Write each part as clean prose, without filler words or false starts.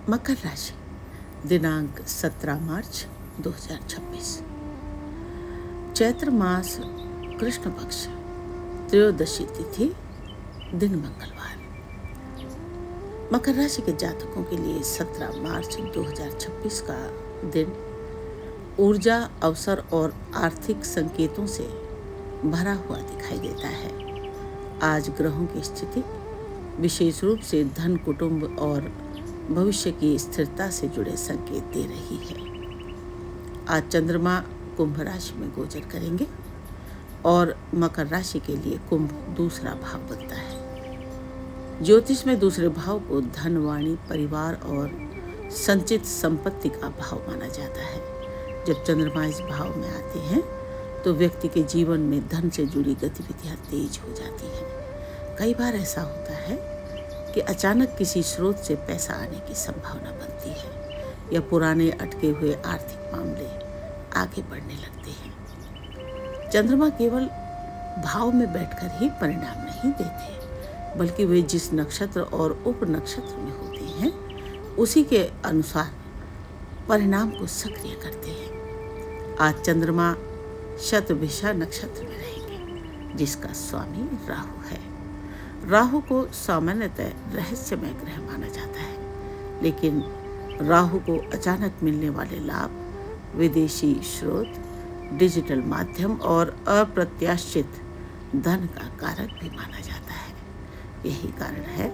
मकर राशि, दिनांक 17 मार्च 2026, चैत्र मास, कृष्ण पक्ष, त्रयोदशी तिथि, दिन मंगलवार। मकर राशि के जातकों के लिए 17 मार्च 2026 का दिन ऊर्जा, अवसर और आर्थिक संकेतों से भरा हुआ दिखाई देता है। आज ग्रहों की स्थिति विशेष रूप से धन, कुटुंब और भविष्य की स्थिरता से जुड़े संकेत दे रही है। आज चंद्रमा कुंभ राशि में गोचर करेंगे और मकर राशि के लिए कुंभ दूसरा भाव बनता है। ज्योतिष में दूसरे भाव को धन, वाणी, परिवार और संचित संपत्ति का भाव माना जाता है। जब चंद्रमा इस भाव में आते हैं तो व्यक्ति के जीवन में धन से जुड़ी गतिविधियां तेज हो जाती हैं। कई बार ऐसा होता है कि अचानक किसी स्रोत से पैसा आने की संभावना बनती है या पुराने अटके हुए आर्थिक मामले आगे बढ़ने लगते हैं। चंद्रमा केवल भाव में बैठकर ही परिणाम नहीं देते, बल्कि वे जिस नक्षत्र और उप नक्षत्र में होते हैं उसी के अनुसार परिणाम को सक्रिय करते हैं। आज चंद्रमा शतभिषा नक्षत्र में रहेंगे, जिसका स्वामी राहु है। राहु को सामान्यतः रहस्यमय ग्रह माना जाता है, लेकिन राहु को अचानक मिलने वाले लाभ, विदेशी स्रोत, डिजिटल माध्यम और अप्रत्याशित धन का कारक भी माना जाता है। यही कारण है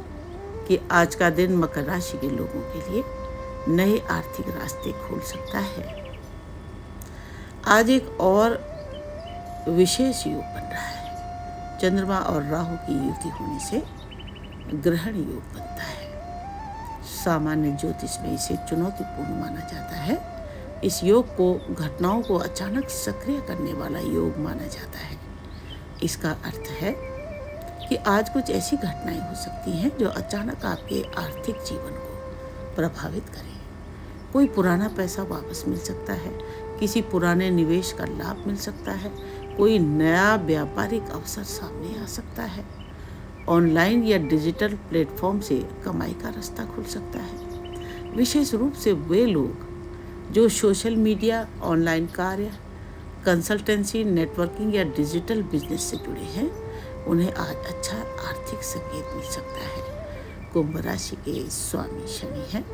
कि आज का दिन मकर राशि के लोगों के लिए नए आर्थिक रास्ते खोल सकता है। आज एक और विशेष योग बन रहा है। चंद्रमा और राहु की युति होने से ग्रहण योग बनता है। सामान्य ज्योतिष में इसे चुनौतीपूर्ण माना जाता है। इस योग को घटनाओं को अचानक सक्रिय करने वाला योग माना जाता है। इसका अर्थ है कि आज कुछ ऐसी घटनाएं हो सकती हैं जो अचानक आपके आर्थिक जीवन को प्रभावित करें। कोई पुराना पैसा वापस मिल सकता है, किसी पुराने निवेश का लाभ मिल सकता है, कोई नया व्यापारिक अवसर सामने आ सकता है, ऑनलाइन या डिजिटल प्लेटफॉर्म से कमाई का रास्ता खुल सकता है। विशेष रूप से वे लोग जो सोशल मीडिया, ऑनलाइन कार्य, कंसल्टेंसी, नेटवर्किंग या डिजिटल बिजनेस से जुड़े हैं, उन्हें आज अच्छा आर्थिक संकेत मिल सकता है। कुंभ राशि के स्वामी शनि हैं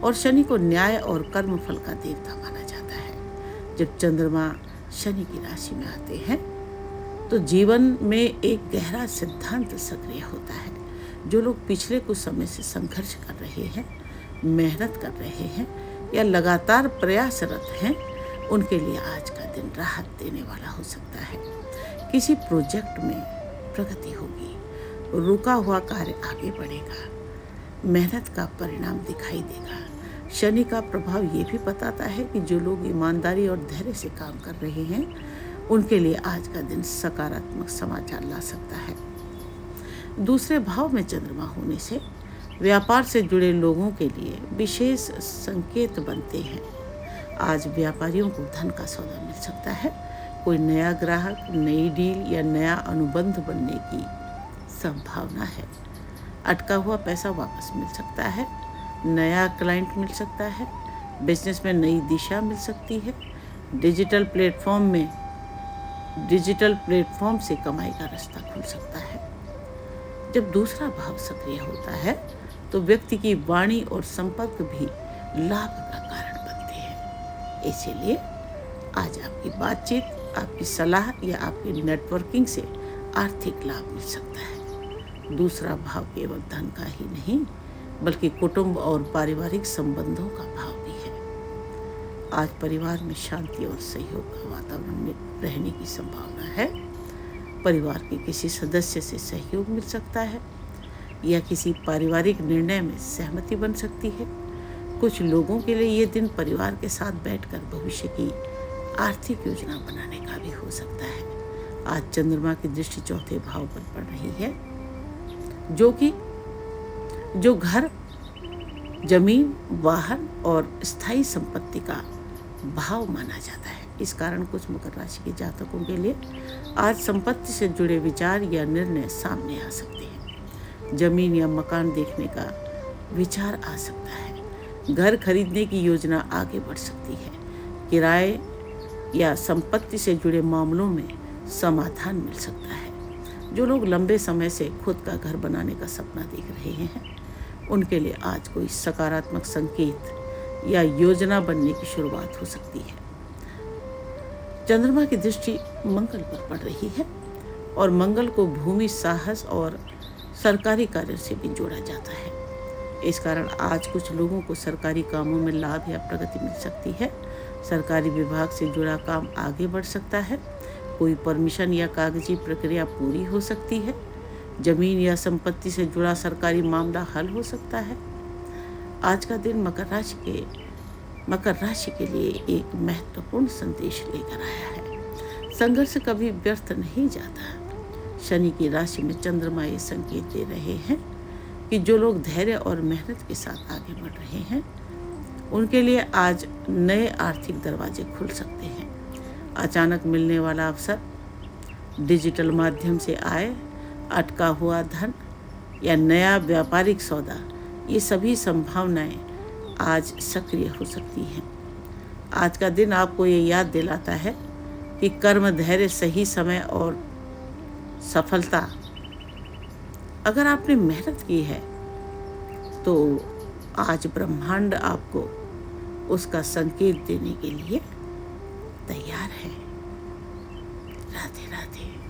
और शनि को न्याय और कर्म फल का देवता माना जाता है। जब चंद्रमा शनि की राशि में आते हैं तो जीवन में एक गहरा सिद्धांत सक्रिय होता है। जो लोग पिछले कुछ समय से संघर्ष कर रहे हैं, मेहनत कर रहे हैं या लगातार प्रयासरत हैं, उनके लिए आज का दिन राहत देने वाला हो सकता है। किसी प्रोजेक्ट में प्रगति होगी, रुका हुआ कार्य आगे बढ़ेगा, मेहनत का परिणाम दिखाई देगा। शनि का प्रभाव ये भी बताता है कि जो लोग ईमानदारी और धैर्य से काम कर रहे हैं, उनके लिए आज का दिन सकारात्मक समाचार ला सकता है। दूसरे भाव में चंद्रमा होने से व्यापार से जुड़े लोगों के लिए विशेष संकेत बनते हैं। आज व्यापारियों को धन का सौदा मिल सकता है। कोई नया ग्राहक, नई डील या नया अनुबंध बनने की संभावना है। अटका हुआ पैसा वापस मिल सकता है, नया क्लाइंट मिल सकता है, बिजनेस में नई दिशा मिल सकती है, डिजिटल प्लेटफॉर्म से कमाई का रास्ता खुल सकता है। जब दूसरा भाव सक्रिय होता है तो व्यक्ति की वाणी और संपर्क भी लाभ का कारण बनते हैं। इसीलिए आज आपकी बातचीत, आपकी सलाह या आपकी नेटवर्किंग से आर्थिक लाभ मिल सकता है। दूसरा भाव केवल धन का ही नहीं, बल्कि कुटुंब और पारिवारिक संबंधों का भाव भी है। आज परिवार में शांति और सहयोग का वातावरण में रहने की संभावना है। परिवार के किसी सदस्य से सहयोग मिल सकता है या किसी पारिवारिक निर्णय में सहमति बन सकती है। कुछ लोगों के लिए ये दिन परिवार के साथ बैठकर भविष्य की आर्थिक योजना बनाने का भी हो सकता है। आज चंद्रमा की दृष्टि चौथे भाव पर पड़ रही है, जो घर, जमीन, वाहन और स्थायी संपत्ति का भाव माना जाता है। इस कारण कुछ मकर राशि के जातकों के लिए आज संपत्ति से जुड़े विचार या निर्णय सामने आ सकते हैं। जमीन या मकान देखने का विचार आ सकता है। घर खरीदने की योजना आगे बढ़ सकती है। किराए या संपत्ति से जुड़े मामलों में समाधान मिल सकता है। जो लोग लंबे समय से खुद का घर बनाने का सपना देख रहे हैं, उनके लिए आज कोई सकारात्मक संकेत या योजना बनने की शुरुआत हो सकती है। चंद्रमा की दृष्टि मंगल पर पड़ रही है और मंगल को भूमि, साहस और सरकारी कार्यों से भी जोड़ा जाता है। इस कारण आज कुछ लोगों को सरकारी कामों में लाभ या प्रगति मिल सकती है। सरकारी विभाग से जुड़ा काम आगे बढ़ सकता है। कोई परमिशन या कागजी प्रक्रिया पूरी हो सकती है। जमीन या संपत्ति से जुड़ा सरकारी मामला हल हो सकता है। आज का दिन मकर राशि के लिए एक महत्वपूर्ण संदेश लेकर आया है। संघर्ष कभी व्यर्थ नहीं जाता। शनि की राशि में चंद्रमा ये संकेत दे रहे हैं कि जो लोग धैर्य और मेहनत के साथ आगे बढ़ रहे हैं, उनके लिए आज नए आर्थिक दरवाजे खुल सकते हैं। अचानक मिलने वाला अवसर, डिजिटल माध्यम से आय, अटका हुआ धन या नया व्यापारिक सौदा, ये सभी संभावनाएं आज सक्रिय हो सकती हैं। आज का दिन आपको ये याद दिलाता है कि कर्म, धैर्य, सही समय और सफलता, अगर आपने मेहनत की है तो आज ब्रह्मांड आपको उसका संकेत देने के लिए तैयार है। राधे राधे।